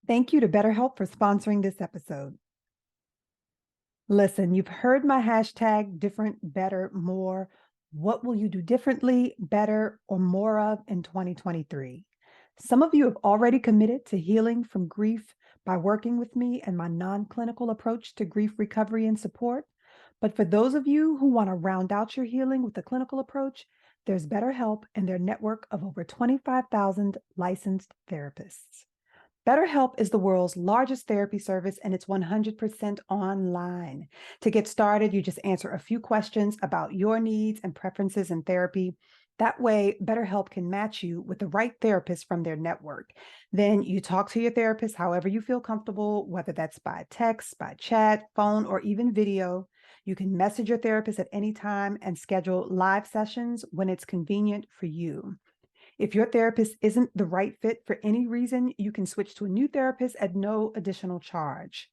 Thank you to BetterHelp for sponsoring this episode. Listen, you've heard my hashtag different, better, more. What will you do differently, better, or more of in 2023? Some of you have already committed to healing from grief by working with me and my non-clinical approach to grief recovery and support. But for those of you who want to round out your healing with a clinical approach, there's BetterHelp and their network of over 25,000 licensed therapists. BetterHelp is the world's largest therapy service, and it's 100% online. To get started, you just answer a few questions about your needs and preferences in therapy. That way, BetterHelp can match you with the right therapist from their network. Then you talk to your therapist however you feel comfortable, whether that's by text, by chat, phone, or even video. You can message your therapist at any time and schedule live sessions when it's convenient for you. If your therapist isn't the right fit for any reason, you can switch to a new therapist at no additional charge.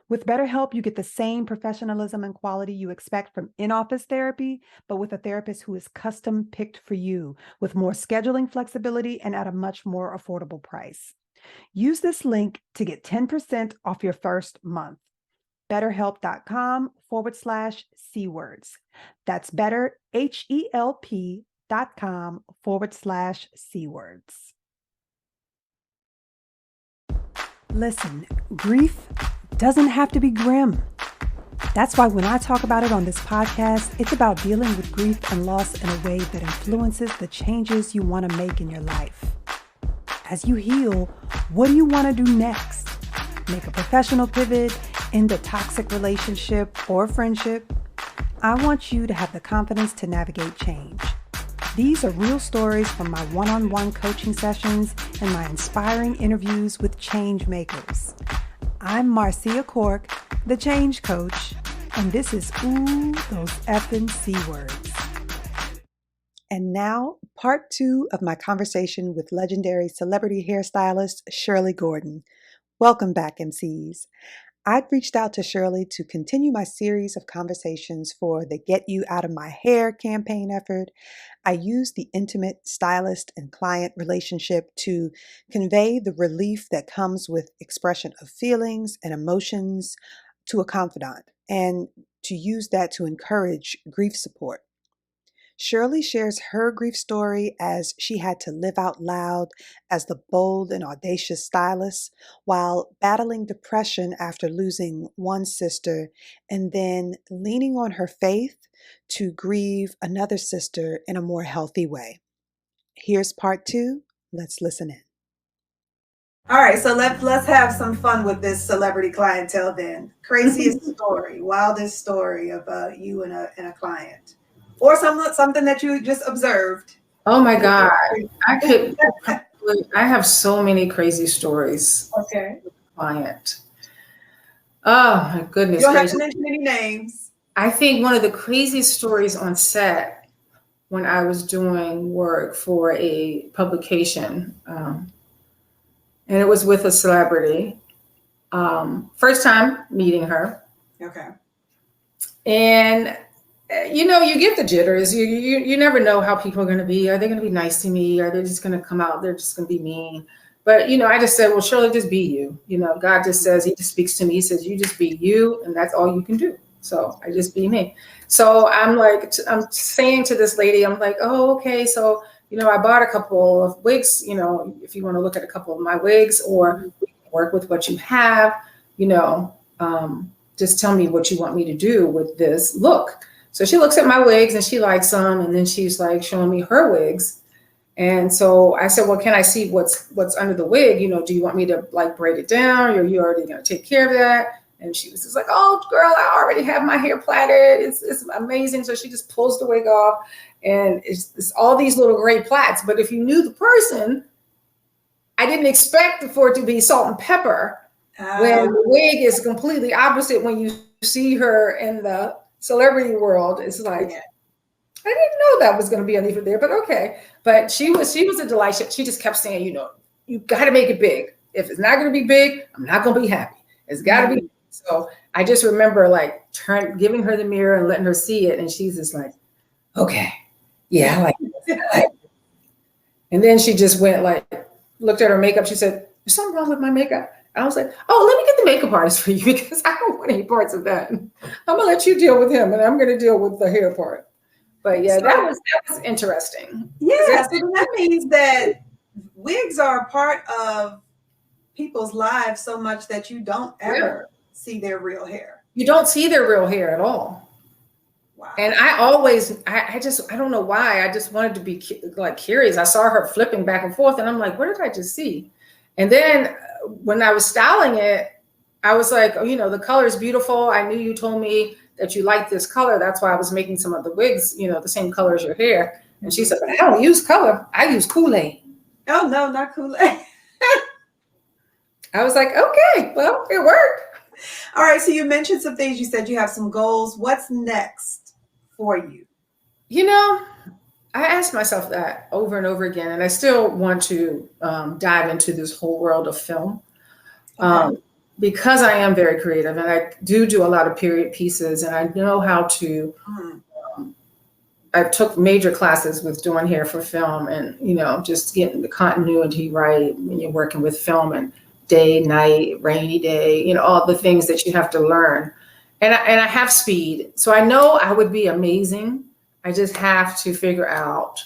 With BetterHelp, you get the same professionalism and quality you expect from in-office therapy, but with a therapist who is custom picked for you, with more scheduling flexibility and at a much more affordable price. Use this link to get 10% off your first month. BetterHelp.com/C-words. That's better, HELP.com/C-words. Listen, grief doesn't have to be grim. That's why when I talk about it on this podcast, it's about dealing with grief and loss in a way that influences the changes you want to make in your life. As you heal, what do you want to do next? Make a professional pivot, end a toxic relationship or friendship? I want you to have the confidence to navigate change. These are real stories from my one-on-one coaching sessions and my inspiring interviews with change makers. I'm Marceia Cork, the change coach, and this is Ooh, those effing C-words. And now, part 2 of my conversation with legendary celebrity hairstylist Shirley Gordon. Welcome back, MCs. I'd reached out to Shirley to continue my series of conversations for the Get You Out of My Hair campaign effort. I used the intimate stylist and client relationship to convey the relief that comes with expression of feelings and emotions to a confidant, and to use that to encourage grief support. Shirley shares her grief story as she had to live out loud as the bold and audacious stylist while battling depression after losing one sister, and then leaning on her faith to grieve another sister in a more healthy way. Here's part 2. Let's listen in. All right, so let's have some fun with this celebrity clientele then. Craziest story, wildest story of you and a client. Or something that you just observed. Oh my God. I have so many crazy stories. Okay. Client. Oh my goodness. You don't have to mention any names. I think one of the craziest stories on set when I was doing work for a publication, and it was with a celebrity. First time meeting her. Okay. And you get the jitters. You never know how people are going to be. Are they going to be nice to me? Are they just going to come out? They're just going to be mean. But, I just said, well, Shirley, just be you. God just says, he just speaks to me. He says, you just be you. And that's all you can do. So I just be me. So I'm saying to this lady, I'm like, oh, okay. So, I bought a couple of wigs, if you want to look at a couple of my wigs, or work with what you have, just tell me what you want me to do with this look. So she looks at my wigs and she likes them. And then she's like showing me her wigs. And so I said, well, can I see what's under the wig? Do you want me to braid it down? Or are you already going to take care of that? And she was just like, oh, girl, I already have my hair plaited. It's amazing. So she just pulls the wig off and it's all these little gray plaits. But if you knew the person, I didn't expect for it to be salt and pepper when the wig is completely opposite when you see her in the celebrity world. It's like, I didn't know that was going to be even there, but okay. But she was a delight. She just kept saying, you got to make it big. If it's not going to be big, I'm not going to be happy. It's got to be big. So I just remember giving her the mirror and letting her see it. And she's just like, okay, yeah, I like this. And then she just went looked at her makeup. She said, There's something wrong with my makeup. And I was like, oh, let me get the makeup artist for you because I don't want any parts of that. I'm going to let you deal with him and I'm going to deal with the hair part. But yeah, So, that was interesting. Yeah, so that means that wigs are a part of people's lives so much that you don't ever see their real hair. You don't see their real hair at all. Wow. And I always, I don't know why. I just wanted to be like curious. I saw her flipping back and forth and I'm like, what did I just see? And then when I was styling it, I was like, oh, you know, the color is beautiful. I knew you told me that you like this color. That's why I was making some of the wigs, you know, the same color as your hair. And she said, but I don't use color. I use Kool-Aid. Oh, no, not Kool-Aid. I was like, okay, well, it worked. All right. So you mentioned some things. You said you have some goals. What's next for you? You know, I asked myself that over and over again, and I still want to dive into this whole world of film because I am very creative and I do a lot of period pieces, and I know how to. I took major classes with doing hair for film, and you know, just getting the continuity right when you're working with film and day, night, rainy day, you know, all the things that you have to learn. And I have speed, so I know I would be amazing. I just have to figure out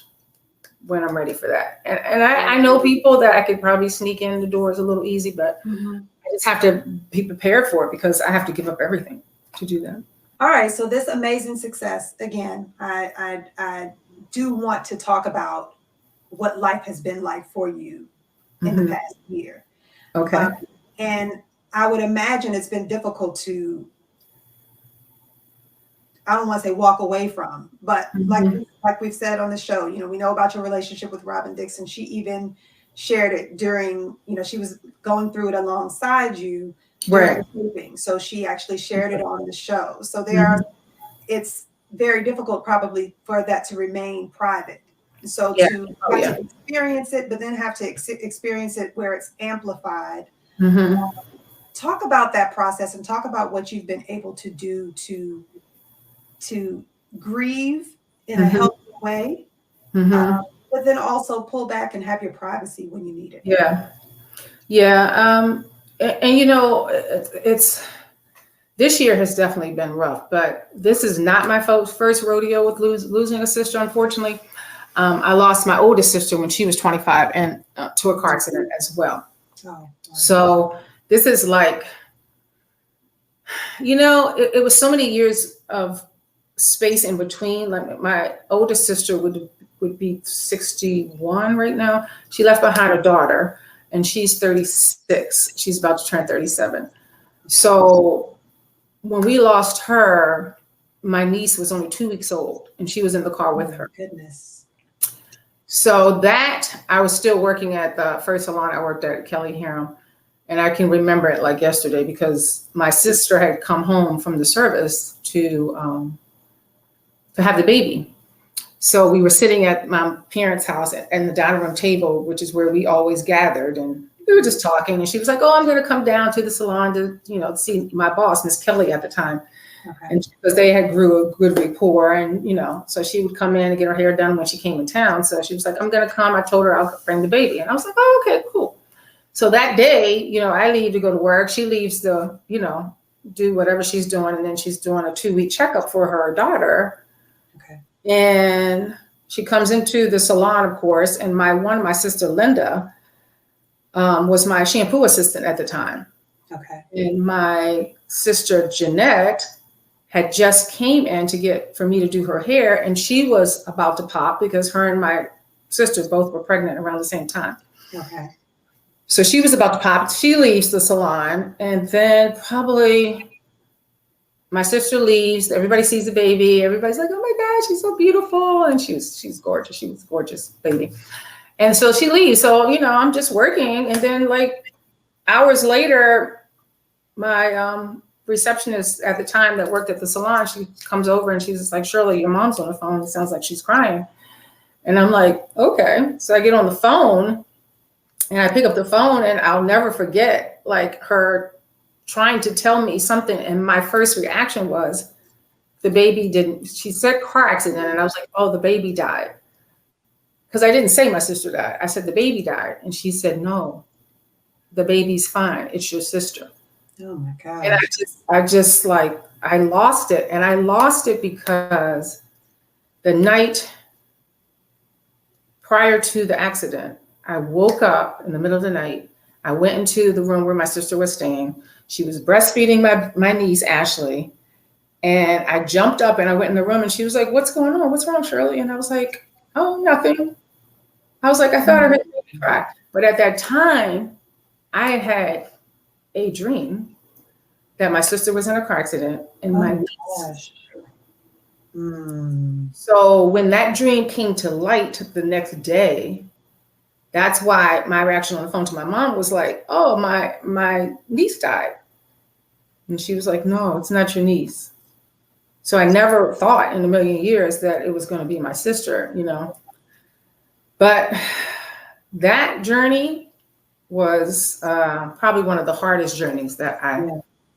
when I'm ready for that. And I know people that I could probably sneak in the doors a little easy, but I just have to be prepared for it because I have to give up everything to do that. All right. So this amazing success, again, I do want to talk about what life has been like for you in the past year. Okay. And I would imagine it's been difficult to, I don't want to say walk away from, but like we've said on the show, you know, we know about your relationship with Robin Dixon. She even shared it during, you know, she was going through it alongside you during taping. So she actually shared it on the show. So it's very difficult probably for that to remain private. So to experience it, but then have to experience it where it's amplified. Talk about that process and talk about what you've been able to do to grieve in a healthy way, but then also pull back and have your privacy when you need it. And you know, it's this year has definitely been rough, but this is not my first rodeo with losing a sister. Unfortunately, I lost my oldest sister when she was 25 and to a car accident as well. So this is like, you know, it was so many years of space in between. Like my oldest sister would be 61 right now. She left behind a daughter and she's 36. She's about to turn 37. So when we lost her, my niece was only 2 weeks old and she was in the car with her. Goodness. So that I was still working at the first salon I worked at Kelly Harem. And I can remember it like yesterday because my sister had come home from the service to have the baby. So we were sitting at my parents' house at the dining room table, which is where we always gathered. And we were just talking. And she was like, oh, I'm going to come down to the salon to, you know, see my boss, Miss Kelly at the time. And because they had grew a good rapport and, you know, so she would come in and get her hair done when she came in town. So she was like, I'm going to come. I told her I'll bring the baby. And I was like, oh, okay, cool. So that day, you know, I leave to go to work. She leaves to, you know, do whatever she's doing. And then she's doing a 2-week checkup for her daughter. And she comes into the salon, of course. And my sister, Linda, was my shampoo assistant at the time. And my sister, Jeanette, had just came in for me to do her hair. And she was about to pop because her and my sisters both were pregnant around the same time. So she was about to pop. She leaves the salon, and then probably my sister leaves. Everybody sees the baby. Everybody's like, "Oh my God, she's so beautiful!" And she's gorgeous. She was a gorgeous baby. And so she leaves. So you know, I'm just working, and then like hours later, my receptionist at the time that worked at the salon, she comes over and she's just like, "Shirley, your mom's on the phone. It sounds like she's crying." And I'm like, "Okay." So I get on the phone. And I pick up the phone and I'll never forget like her trying to tell me something. And my first reaction was the baby she said car accident. And I was like, oh, the baby died. Because I didn't say my sister died. I said the baby died. And she said, no, the baby's fine. It's your sister. Oh my And gosh. I just like, I lost it. And I lost it because the night prior to the accident, I woke up in the middle of the night. I went into the room where my sister was staying. She was breastfeeding my niece, Ashley. And I jumped up and I went in the room and she was like, "What's going on? What's wrong, Shirley?" And I was like, "Oh, nothing." I was like, I thought I heard a baby cry. But at that time, I had a dream that my sister was in a car accident and Oh my my niece. gosh. Mm. So when that dream came to light the next day, that's why my reaction on the phone to my mom was like, "Oh, my niece died." And she was like, "No, it's not your niece." So I never thought in a million years that it was going to be my sister, you know. But that journey was probably one of the hardest journeys that I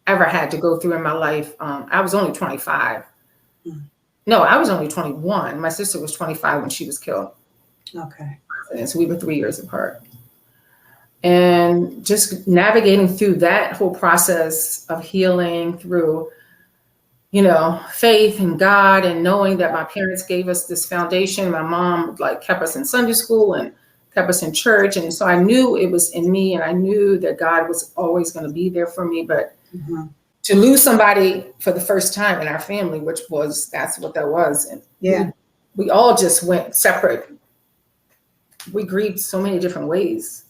ever had to go through in my life. I was only 25. No, I was only 21. My sister was 25 when she was killed. Okay. And so we were 3 years apart. And just navigating through that whole process of healing through, you know, faith in God and knowing that my parents gave us this foundation. My mom like kept us in Sunday school and kept us in church. And so I knew it was in me and I knew that God was always going to be there for me. But to lose somebody for the first time in our family, that's what that was. And we all just went separate. We grieved so many different ways.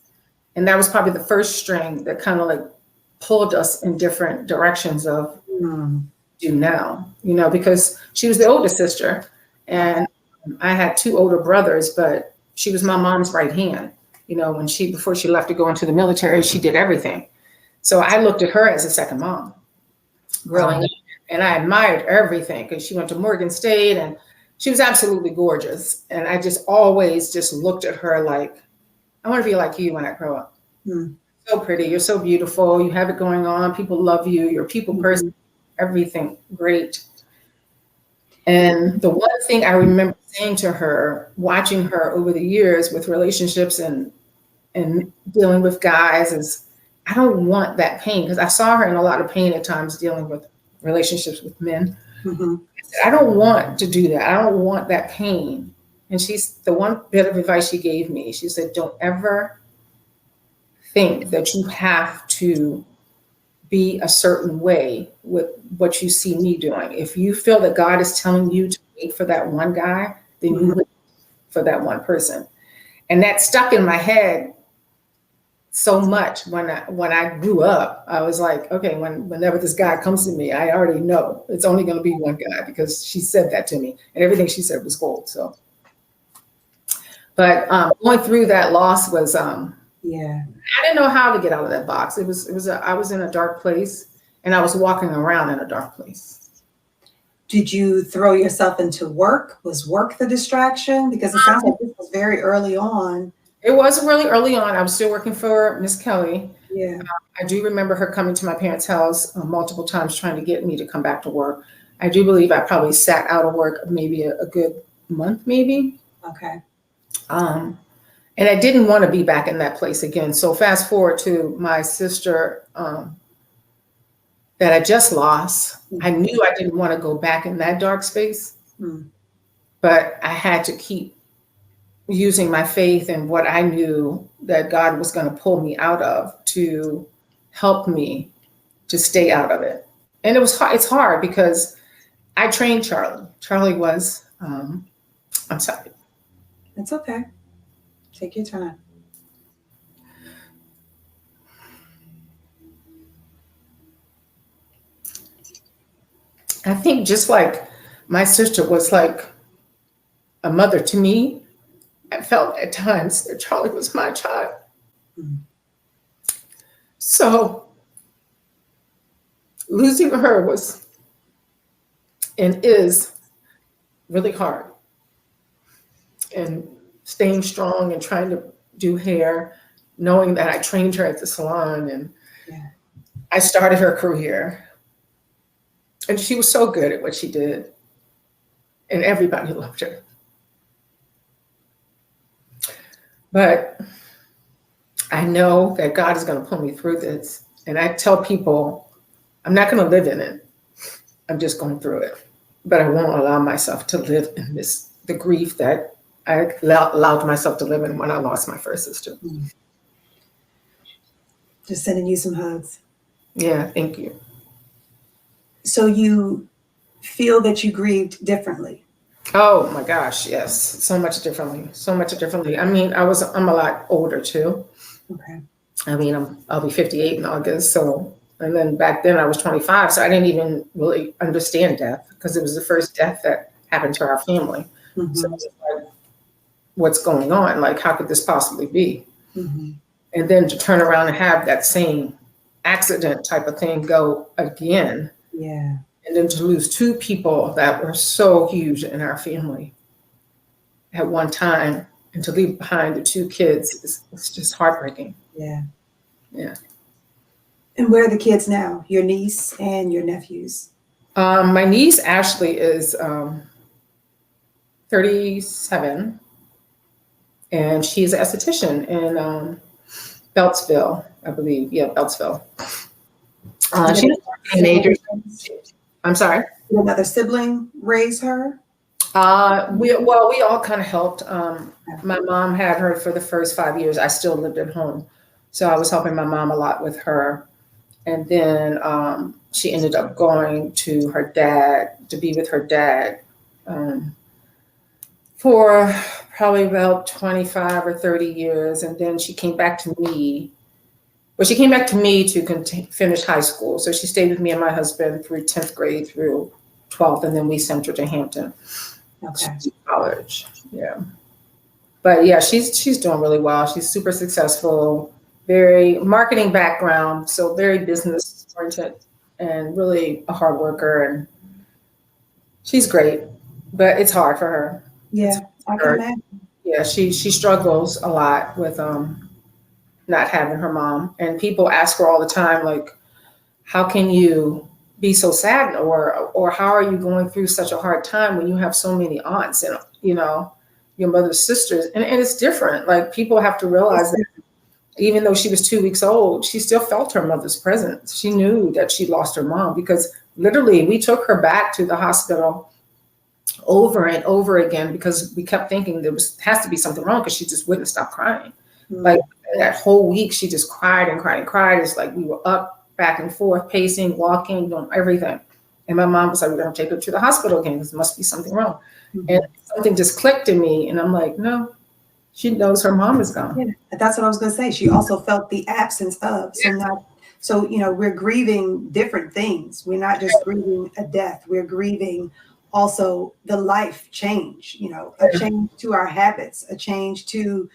And that was probably the first string that kind of like pulled us in different directions of do now, you know, because she was the oldest sister and I had 2 older brothers, but she was my mom's right hand. You know, before she left to go into the military, she did everything. So I looked at her as a second mom growing up, and I admired everything because she went to Morgan State and she was absolutely gorgeous. And I just always just looked at her like, I want to be like you when I grow up. So pretty, you're so beautiful, you have it going on, people love you, you're a people person, everything great. And the one thing I remember saying to her, watching her over the years with relationships and dealing with guys is, I don't want that pain, because I saw her in a lot of pain at times dealing with relationships with men. I said, I don't want to do that. I don't want that pain. And the one bit of advice she gave me, she said, don't ever think that you have to be a certain way with what you see me doing. If you feel that God is telling you to wait for that one guy, then you wait for that one person. And that stuck in my head so much when I grew up. I was like, okay, whenever this guy comes to me, I already know it's only going to be one guy because she said that to me, and everything she said was gold. So, but going through that loss was I didn't know how to get out of that box. I was in a dark place, and I was walking around in a dark place. Did you throw yourself into work? Was work the distraction? Because it sounds like this was very early on. It was really early on. I was still working for Miss Kelly. Yeah. I do remember her coming to my parents' house multiple times trying to get me to come back to work. I do believe I probably sat out of work maybe a good month, maybe. Okay. And I didn't want to be back in that place again. So fast forward to my sister that I just lost. I knew I didn't want to go back in that dark space, but I had to keep using my faith and what I knew that God was going to pull me out of to help me to stay out of it. And it was hard. It's hard because I trained Charlie. Charlie was, I'm sorry. It's okay. Take your time. I think just like my sister was like a mother to me, I felt at times that Charlie was my child. So losing her was and is really hard. And staying strong and trying to do hair, knowing that I trained her at the salon and I started her career. And she was so good at what she did. And everybody loved her. But I know that God is going to pull me through this. And I tell people, I'm not going to live in it. I'm just going through it. But I won't allow myself to live in the grief that I allowed myself to live in when I lost my first sister. Just sending you some hugs. Yeah, thank you. So you feel that you grieved differently? Oh my gosh, yes. So much differently. So much differently. I mean, I'm a lot older too. Okay. I mean, I'll be 58 in August. So, and then back then I was 25. So I didn't even really understand death because it was the first death that happened to our family. So Mm-hmm. it's like, what's going on? Like, how could this possibly be? Mm-hmm. And then to turn around and have that same accident type of thing go again. Yeah. And then to lose two people that were so huge in our family at one time and to leave behind the two kids, it's just heartbreaking. Yeah. Yeah. And where are the kids now? Your niece and your nephews? My niece Ashley is 37, and she's an esthetician in Beltsville, I believe. Yeah, Beltsville. She's a major. I'm sorry. Did another sibling raise her? We all kind of helped. My mom had her for the first 5 years. I still lived at home, so I was helping my mom a lot with her. And then she ended up going to her dad to be with her dad for probably about 25 or 30 years. And then she came back to me. Well, she came back to me to finish high school. So she stayed with me and my husband through 10th grade through 12th, and then we sent her to Hampton. Okay. To college. Yeah. But yeah, she's doing really well. She's super successful, very marketing background, so very business oriented and really a hard worker, and she's great. But it's hard for her. Yeah, I can imagine. Yeah, she struggles a lot with not having her mom. And people ask her all the time, like, how can you be so sad, or how are you going through such a hard time when you have so many aunts and your mother's sisters? And it's different. Like, people have to realize that even though she was 2 weeks old, she still felt her mother's presence. She knew that she lost her mom because literally we took her back to the hospital over and over again because we kept thinking has to be something wrong because she just wouldn't stop crying. Mm-hmm. Like that whole week, she just cried and cried and cried. It's like we were up, back and forth, pacing, walking, doing everything. And my mom was like, we're going to take her to the hospital again because there must be something wrong. Mm-hmm. And something just clicked in me. And I'm like, no, she knows her mom is gone. Yeah, that's what I was going to say. She also felt the absence of. So we're grieving different things. We're not just grieving a death. We're grieving also the life change, a change to our habits, a change to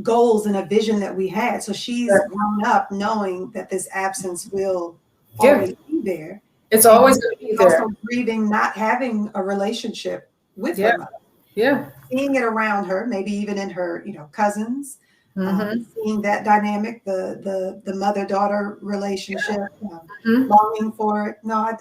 goals and a vision that we had. So she's grown up knowing that this absence will always be there. It's always going to be there. Also grieving not having a relationship with her mother. Yeah. Seeing it around her, maybe even in her, cousins, mm-hmm. Seeing that dynamic, the mother-daughter relationship, longing for it. No, I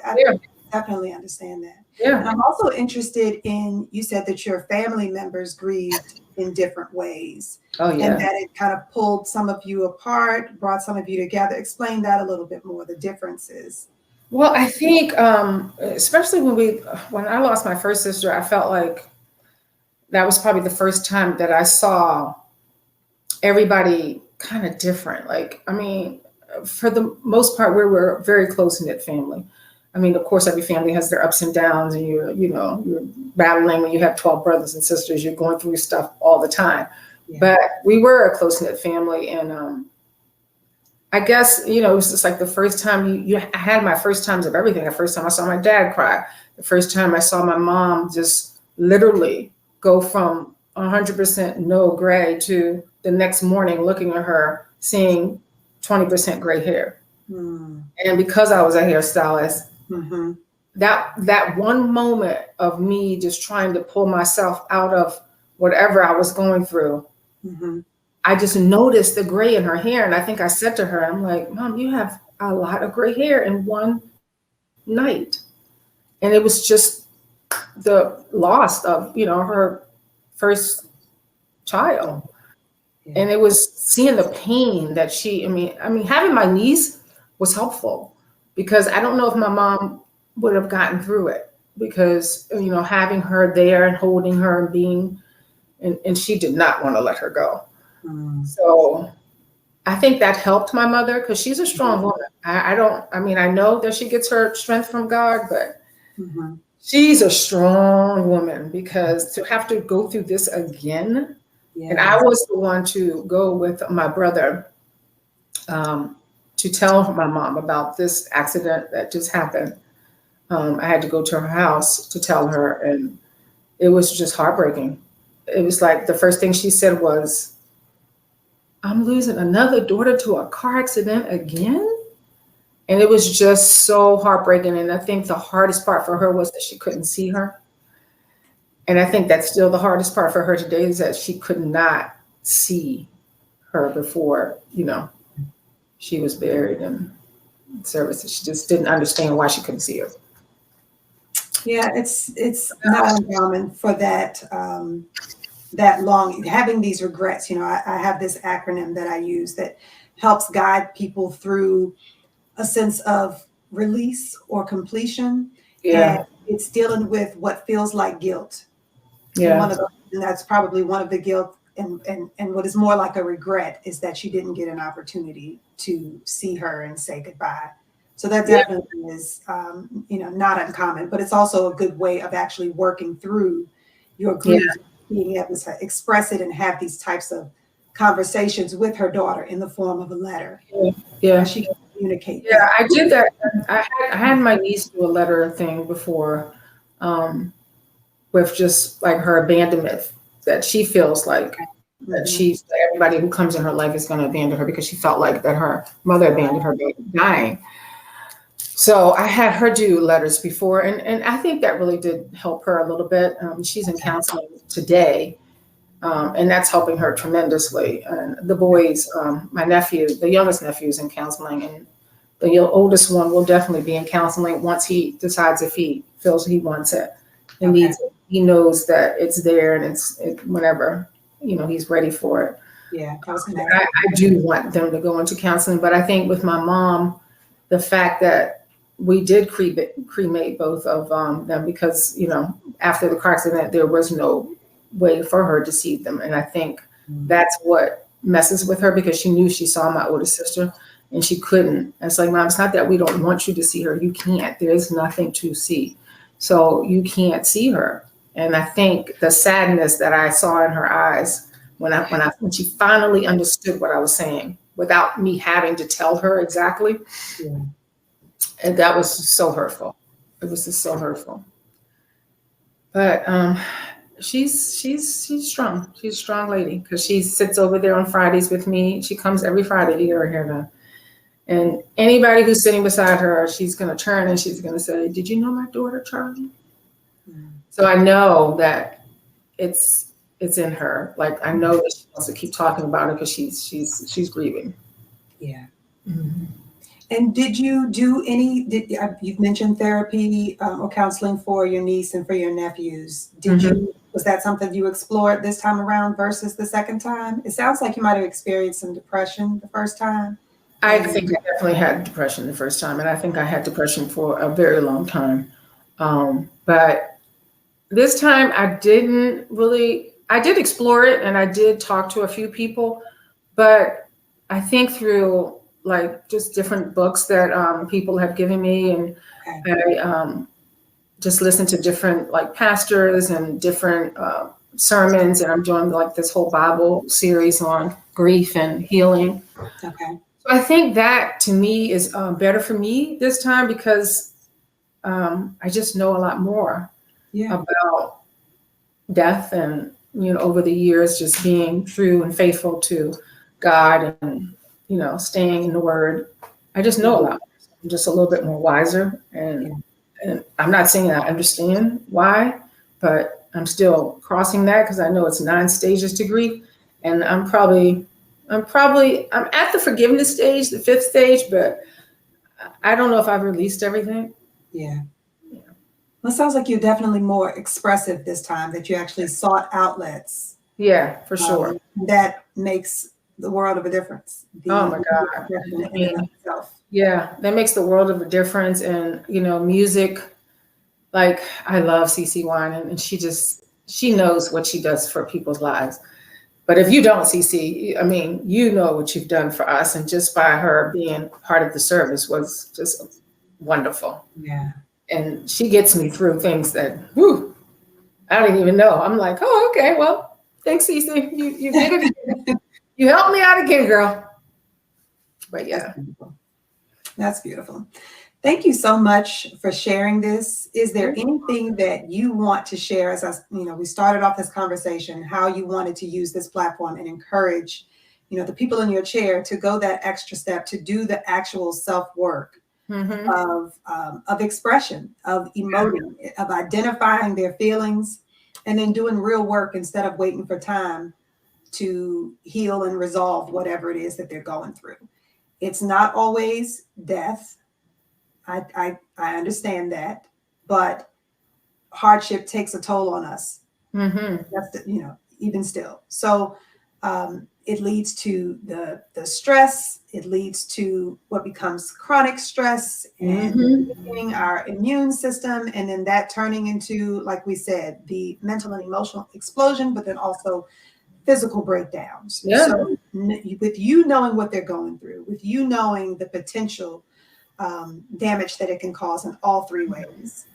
definitely understand that. Yeah. And I'm also interested in, you said that your family members grieved in different ways. Oh, yeah. And that it kind of pulled some of you apart, brought some of you together. Explain that a little bit more, the differences. Well, I think, especially when I lost my first sister, I felt like that was probably the first time that I saw everybody kind of different. Like, I mean, for the most part, we were a very close-knit family. I mean, of course, every family has their ups and downs, and you're battling when you have 12 brothers and sisters. You're going through stuff all the time. Yeah. But we were a close-knit family, and I guess, it was just like the first time I had my first times of everything. The first time I saw my dad cry. The first time I saw my mom just literally go from 100% no gray to the next morning looking at her, seeing 20% gray hair. Mm. And because I was a hairstylist, mm-hmm. that one moment of me just trying to pull myself out of whatever I was going through, mm-hmm. I just noticed the gray in her hair. And I think I said to her, I'm like, Mom, you have a lot of gray hair in one night. And it was just the loss of, her first child. And it was seeing the pain that I mean, having my niece was helpful because I don't know if my mom would have gotten through it because, having her there and holding her and being, and she did not want to let her go. So I think that helped my mother because she's a strong woman. I know that she gets her strength from God, but she's a strong woman because to have to go through this again. And I was the one to go with my brother to tell my mom about this accident that just happened. I had to go to her house to tell her, and it was just heartbreaking. It was like the first thing she said was, "I'm losing another daughter to a car accident again?" And it was just so heartbreaking. And I think the hardest part for her was that she couldn't see her. And I think that's still the hardest part for her today is that she could not see her before, she was buried in services. She just didn't understand why she couldn't see her. Yeah, it's not uncommon for that long, having these regrets. I have this acronym that I use that helps guide people through a sense of release or completion. Yeah. And it's dealing with what feels like guilt. Yeah. And that's probably one of the guilt and what is more like a regret is that you didn't get an opportunity to see her and say goodbye. So that definitely is, not uncommon, but it's also a good way of actually working through your grief, being able to express it and have these types of conversations with her daughter in the form of a letter. Yeah. She can communicate. Yeah, I did that. I had my niece do a letter thing before, with just like her abandonment that she feels like that everybody who comes in her life is going to abandon her because she felt like that her mother abandoned her by dying. So I had her do letters before, and I think that really did help her a little bit. She's in counseling today, and that's helping her tremendously. And the boys, my nephew, the youngest nephew is in counseling, and the oldest one will definitely be in counseling once he decides if he feels he wants it and needs it. He knows that it's there and it's whenever, he's ready for it. Yeah, I do want them to go into counseling, but I think with my mom, the fact that we did cremate both of them because, after the car accident, there was no way for her to see them. And I think that's what messes with her because she knew she saw my older sister and she couldn't. It's like, Mom, it's not that we don't want you to see her. You can't. There's nothing to see. So you can't see her. And I think the sadness that I saw in her eyes when she finally understood what I was saying without me having to tell her exactly. Yeah. And that was so hurtful. It was just so hurtful. But she's strong. She's a strong lady because she sits over there on Fridays with me. She comes every Friday to get her hair done. And anybody who's sitting beside her, she's going to turn and she's going to say, "Did you know my daughter, Charlie?" So I know that it's in her. Like I know that she wants to keep talking about it because she's grieving. Yeah. Mm-hmm. And did you do you've mentioned therapy or counseling for your niece and for your nephews. Was that something you explored this time around versus the second time? It sounds like you might have experienced some depression the first time. I think I definitely had depression the first time, and I think I had depression for a very long time. But this time I did explore it and I did talk to a few people, but I think through like just different books that people have given me, and I just listened to different like pastors and different sermons, and I'm doing like this whole Bible series on grief and healing. Okay. So I think that to me is better for me this time because I just know a lot more about death and, over the years, just being true and faithful to God and, staying in the Word. I just know a lot. I'm just a little bit more wiser. And I'm not saying I understand why, but I'm still crossing that because I know it's 9 stages to grief. And I'm at the forgiveness stage, the 5th stage, but I don't know if I've released everything. Yeah. Well, it sounds like you're definitely more expressive this time, that you actually sought outlets Yeah, for sure. That makes the world of a difference. Oh my God. In I and of mean, itself. yeah, that makes the world of a difference. And, you know, music, like I love CC Wine, and she knows what she does for people's lives. But if you don't, CC, I mean, you know what you've done for us. And just by her being part of the service was just wonderful. Yeah. And she gets me through things that, whew, I don't even know. I'm like, oh, okay, well, thanks, CC. You did it. You helped me out again, girl. But yeah. That's beautiful. Thank you so much for sharing this. Is there anything that you want to share as we started off this conversation, how you wanted to use this platform and encourage, the people in your chair to go that extra step, to do the actual self-work of expression, of emoting, of identifying their feelings, and then doing real work instead of waiting for time to heal and resolve whatever it is that they're going through. It's not always death. I understand that, but hardship takes a toll on us. That's even still. So it leads to the stress. It leads to what becomes chronic stress and weakening our immune system, and then that turning into, like we said, the mental and emotional explosion, but then also physical breakdowns. Yeah. So with you knowing what they're going through, with you knowing the potential damage that it can cause in all three ways,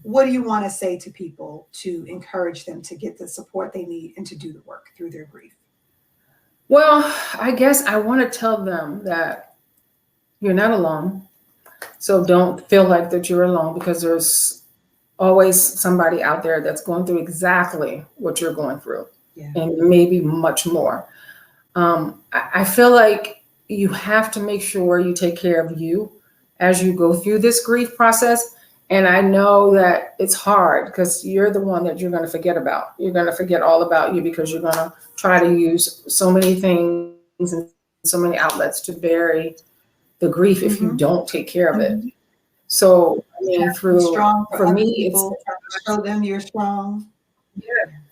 what do you want to say to people to encourage them to get the support they need and to do the work through their grief? Well, I guess I want to tell them that you're not alone. So don't feel like that you're alone, because there's always somebody out there that's going through exactly what you're going through, and maybe much more. I feel like you have to make sure you take care of you as you go through this grief process. And I know that it's hard because you're the one that you're going to forget about. You're going to forget all about you because you're going to try to use so many things and so many outlets to bury the grief if you don't take care of it. So, I mean, for me, it's show them you're strong.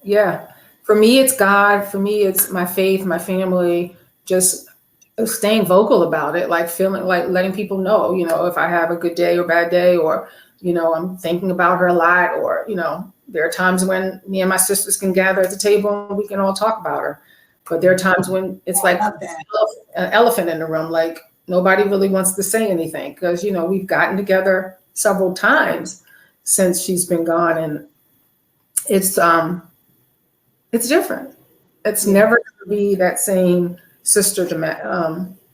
Yeah. For me, it's God. For me, it's my faith, my family, just staying vocal about it, like feeling like letting people know, if I have a good day or bad day, or, I'm thinking about her a lot, or, there are times when me and my sisters can gather at the table and we can all talk about her. But there are times when it's like an elephant in the room, like nobody really wants to say anything because, we've gotten together several times since she's been gone, and it's different. It's never going to be that same sister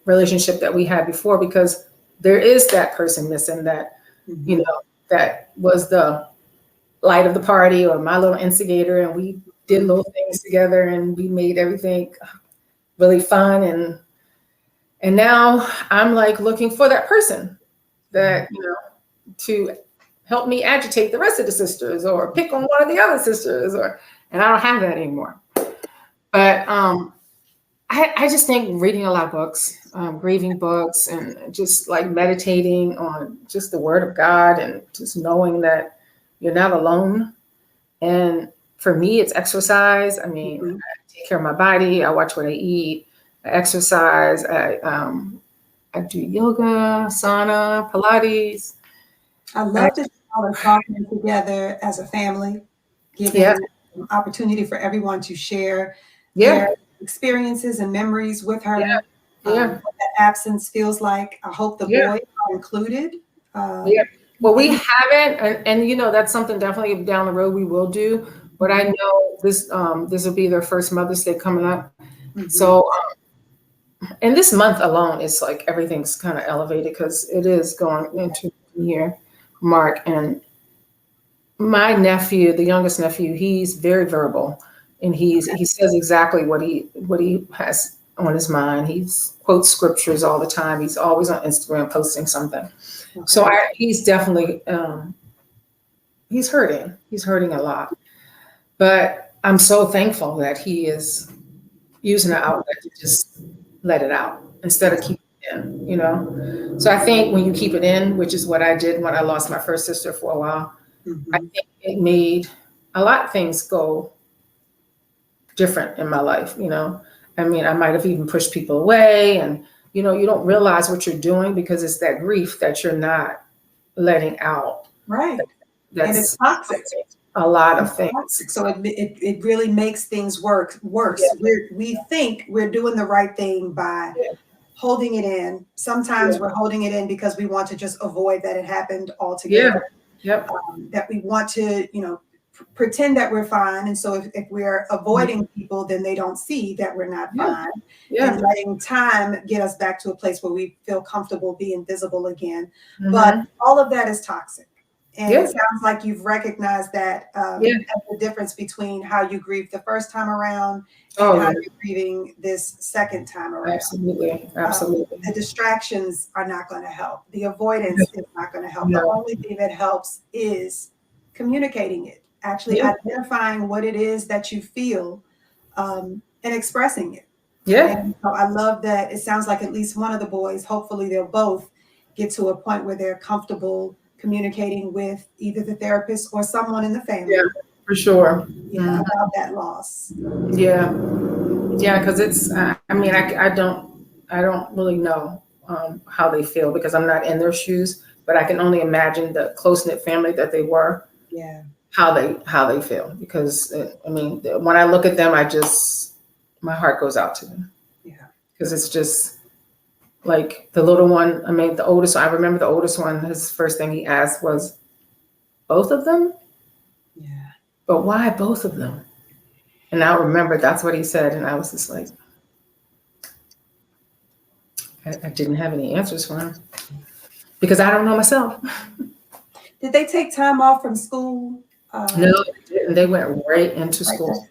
relationship that we had before, because there is that person missing that, that was the light of the party or my little instigator, and we did little things together and we made everything really fun. And now I'm like looking for that person that, to help me agitate the rest of the sisters or pick on one of the other sisters, and I don't have that anymore. But I just think reading a lot of books, grieving books, and just like meditating on just the word of God, and just knowing that you're not alone. And for me, it's exercise. I mean, I take care of my body. I watch what I eat. I exercise. I do yoga, sauna, Pilates. I love that y'all are talking together as a family, giving an opportunity for everyone to share their experiences and memories with her. What that absence feels like. I hope the boys are included. Well, we haven't, and that's something definitely down the road we will do. But I know this will be their first Mother's Day coming up. So, and this month alone, it's like everything's kind of elevated because it is going into the year mark. And my nephew, the youngest nephew, he's very verbal, and he says exactly what he has on his mind. He quotes scriptures all the time. He's always on Instagram posting something. So he's definitely he's hurting. He's hurting a lot. But I'm so thankful that he is using the outlet to just let it out instead of keeping it in, So I think when you keep it in, which is what I did when I lost my first sister for a while, I think it made a lot of things go different in my life, you know. I mean, I might have even pushed people away, and you know, you don't realize what you're doing because it's that grief that you're not letting out. Right. And it's That's toxic. a lot of It's things. toxic. So it really makes things worse. Yeah. We think we're doing the right thing by Yeah. holding it in. Sometimes Yeah. we're holding it in because we want to just avoid that it happened Yeah. altogether. Yep. That we want to, you know, pretend that we're fine. And so if we're avoiding people, then they don't see that we're not Yeah. fine. Yeah. And letting time get us back to a place where we feel comfortable being visible again. Mhm. But all of that is toxic. And Yeah. it sounds like you've recognized that Yeah. as the difference between how you grieved the first time around and Oh, how yeah. you're grieving this second time around. Absolutely. Absolutely. The distractions are not going to help. The avoidance is not going to help. The No. only thing that helps is communicating it, actually Yeah. identifying what it is that you feel and expressing it. Yeah. And so I love that it sounds like at least one of the boys, hopefully they'll both get to a point where they're comfortable communicating with either the therapist or someone in the family. Yeah, for sure. About that loss. Yeah. Yeah, because it's, I mean, I don't really know how they feel because I'm not in their shoes, but I can only imagine the close-knit family that they were, Yeah. how they feel. Because, I mean, when I look at them, my heart goes out to them. Yeah. Because it's just like the little one, I mean, the oldest, I remember the oldest one, his first thing he asked was, both of them? Yeah. But why both of them? And I remember that's what he said. And I was just like, I didn't have any answers for him because I don't know myself. Did they take time off from school? No, they didn't. They went right into school.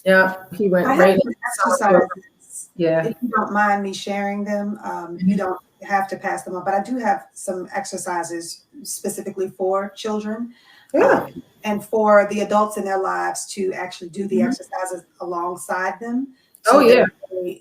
Yeah, he went I right have some into summer school. exercises. Yeah. If you don't mind me sharing them, you don't have to pass them on, but I do have some exercises specifically for children. Yeah. And for the adults in their lives to actually do the Mhm. exercises alongside them. Oh, yeah.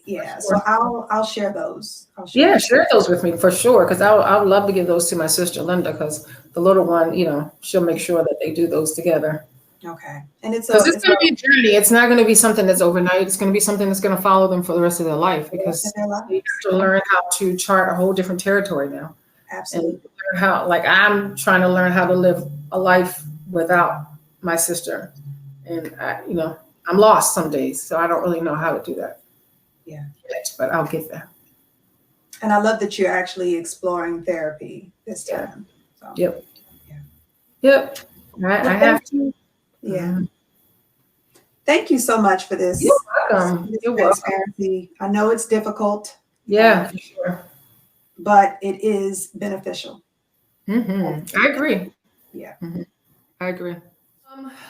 Yeah. Sure. So I'll share those. Yeah, share those with me for sure. Because I would love to give those to my sister Linda. Because the little one, you know, she'll make sure that they do those together. Okay. And it's Because it's going to be a journey. It's not going to be something that's overnight. It's going to be something that's going to follow them for the rest of their life. Because they have to learn how to chart a whole different territory now. Absolutely. And learn how, like I'm trying to learn how to live a life without my sister. And you know, I'm lost some days, so I don't really know how to do that. Yeah. Yet, but I'll get there. And I love that you're actually exploring therapy this time. So, Yep. Yeah. Yep. I have to. Yeah. Thank you so much for this. You're welcome. You're welcome. Transparency. I know it's difficult. Yeah, for sure. But it is beneficial. Mm-hmm. I agree. Yeah. Mm-hmm. I agree.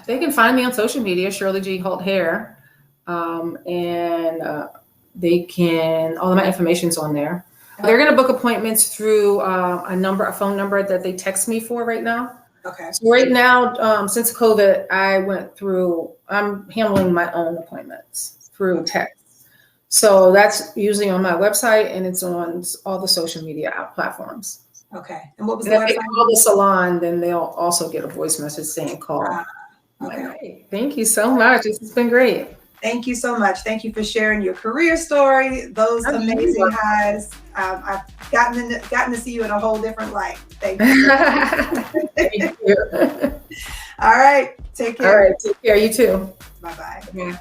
They can find me on social media, Shirley G. Holt Hair. And they can, all of my information's on there. They're going to book appointments through a phone number that they text me for right now. Okay. So right now, since COVID, I'm handling my own appointments through text. So that's usually on my website and it's on all the social media platforms. Okay. And what was And the if they website? call the salon, then they'll also get a voice message saying call. Okay. Right. Thank you so much. This has been great. Thank you so much. Thank you for sharing your career story, those amazing highs. I've gotten to see you in a whole different light. Thank you. Thank you. All right. Take care. All right. Take care. You too. Bye-bye. Yeah.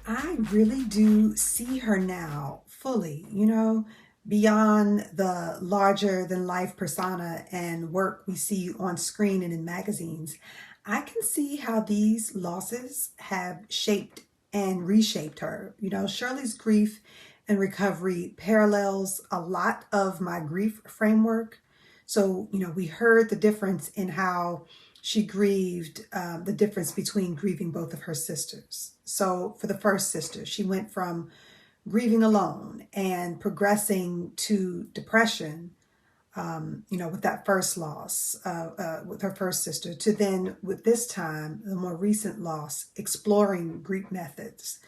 I really do see her now fully, you know, beyond the larger than life persona and work we see on screen and in magazines. I can see how these losses have shaped and reshaped her. You know, Shirley's grief and recovery parallels a lot of my grief framework. So, you know, we heard the difference in how she grieved, the difference between grieving both of her sisters. So for the first sister, she went from grieving alone and progressing to depression, you know, with that first loss, with her first sister, to then with this time, the more recent loss, exploring grief methods.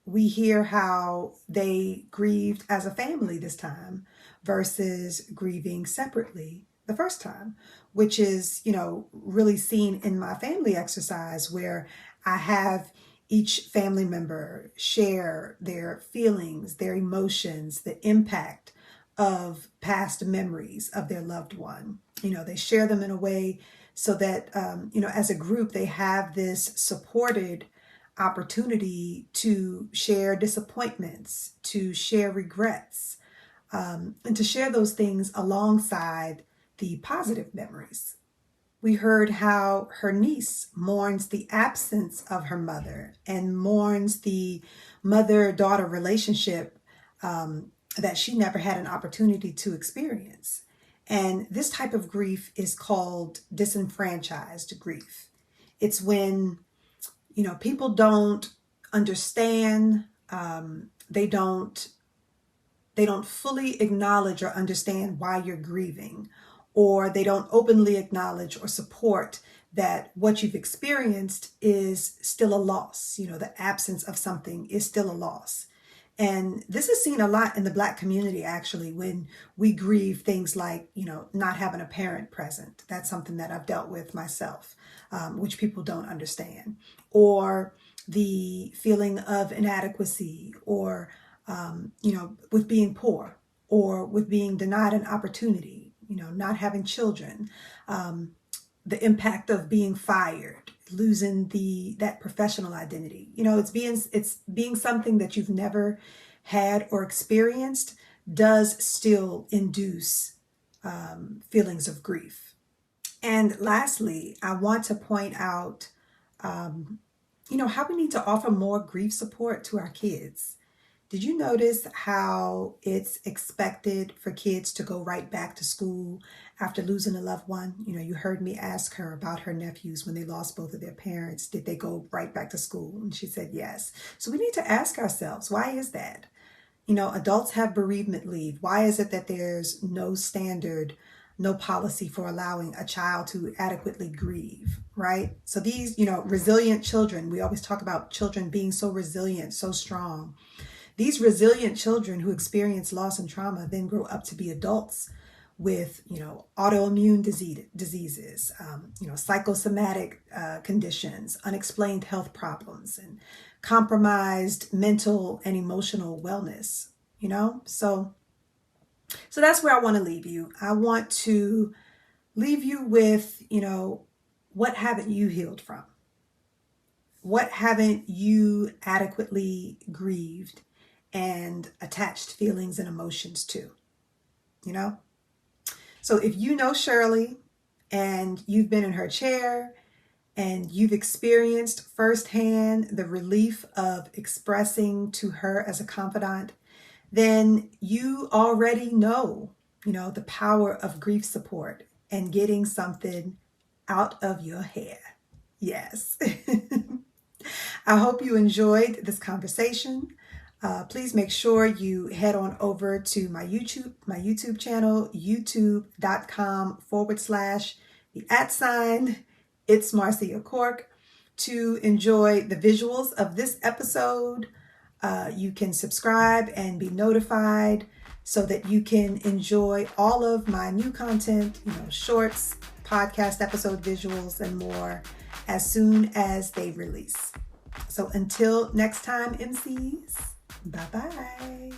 We hear how they grieved as a family this time versus grieving separately the first time, which is, you know, really seen in my family exercise where I have each family member share their feelings, their emotions, the impact of past memories of their loved one. They share them in a way so that, as a group, they have this supported opportunity to share disappointments, to share regrets, and to share those things alongside the positive memories. We heard how her niece mourns the absence of her mother and mourns the mother-daughter relationship that she never had an opportunity to experience. And this type of grief is called disenfranchised grief. It's when, people don't understand, they don't fully acknowledge or understand why you're grieving, or they don't openly acknowledge or support that what you've experienced is still a loss. The absence of something is still a loss. And this is seen a lot in the Black community, actually, when we grieve things like, not having a parent present. That's something that I've dealt with myself, which people don't understand. Or the feeling of inadequacy, or, with being poor, or with being denied an opportunity, not having children, the impact of being fired, losing that professional identity. It's being something that you've never had or experienced does still induce feelings of grief. And lastly, I want to point out, how we need to offer more grief support to our kids. Did you notice how it's expected for kids to go right back to school after losing a loved one? You heard me ask her about her nephews when they lost both of their parents. Did they go right back to school? And she said yes. So we need to ask ourselves, why is that? Adults have bereavement leave. Why is it that there's no standard, no policy for allowing a child to adequately grieve, right? So these, resilient children, we always talk about children being so resilient, so strong. These resilient children who experience loss and trauma then grow up to be adults with, autoimmune diseases, psychosomatic conditions, unexplained health problems, and compromised mental and emotional wellness, So that's where I want to leave you. I want to leave you with, what haven't you healed from? What haven't you adequately grieved and attached feelings and emotions to, So if you know Shirley and you've been in her chair and you've experienced firsthand the relief of expressing to her as a confidant, then you already know, the power of grief support and getting something out of your hair. Yes. I hope you enjoyed this conversation. Please make sure you head on over to my YouTube channel, youtube.com/the It's Marceia Cork, to enjoy the visuals of this episode. You can subscribe and be notified so that you can enjoy all of my new content, shorts, podcast episode visuals, and more as soon as they release. So until next time, MCs, bye-bye.